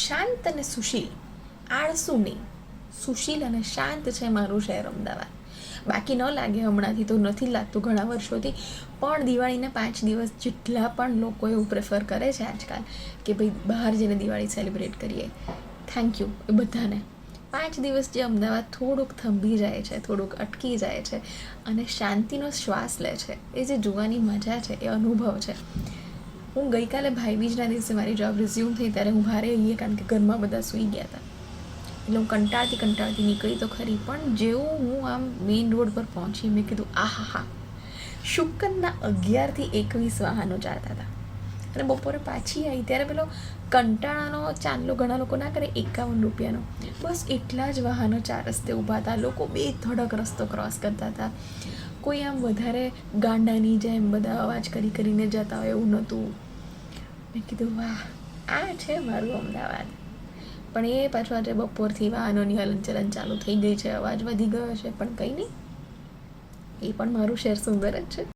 શાંત અને સુશીલ, આળસુ નહીં, સુશીલ અને શાંત છે મારું શહેર અમદાવાદ. બાકી ન લાગે, હમણાંથી તો નથી લાગતું, ઘણા વર્ષોથી, પણ દિવાળીના 5 દિવસ જેટલા પણ લોકો એવું પ્રેફર કરે છે આજકાલ કે ભાઈ બહાર જઈને દિવાળી સેલિબ્રેટ કરીએ, થેન્ક યુ એ બધાને. 5 દિવસ જે અમદાવાદ થોડુંક થંભી જાય છે, થોડુંક અટકી જાય છે અને શાંતિનો શ્વાસ લે છે, એ જે જોવાની મજા છે, એ અનુભવ છે. હું ગઈકાલે ભાઈબીજના દિવસે મારી જોબ રિઝ્યુમ થઈ ત્યારે હું ભારે અહીંયા, કારણ કે ઘરમાં બધા સૂઈ ગયા હતા, એટલે હું કંટાળતી નીકળી તો ખરી, પણ જેવું હું આમ મેઇન રોડ પર પહોંચી, મેં કીધું આહા હા, શુક્રના 11 થી 21 વાહનો ચાલતા હતા અને બપોરે પાછી આવી ત્યારે પેલો કંટાળાનો ચાંદલો ઘણા લોકો ના કરે 51 રૂપિયાનો, બસ એટલા જ વાહનો 4 રસ્તે ઊભા હતા. લોકો બે ધડક રસ્તો ક્રોસ કરતા હતા, કોઈ આમ વધારે ગાંડાની જેમ બધા અવાજ કરીને જતા હોય એવું નહોતું. મેં કીધું વાહ, આ છે મારું અમદાવાદ. પણ એ પાછું આજે બપોરથી વાહનોની હલનચલન ચાલુ થઈ ગઈ છે, અવાજ વધી ગયો છે, પણ કંઈ નહીં, એ પણ મારું શહેર સુંદર જ છે.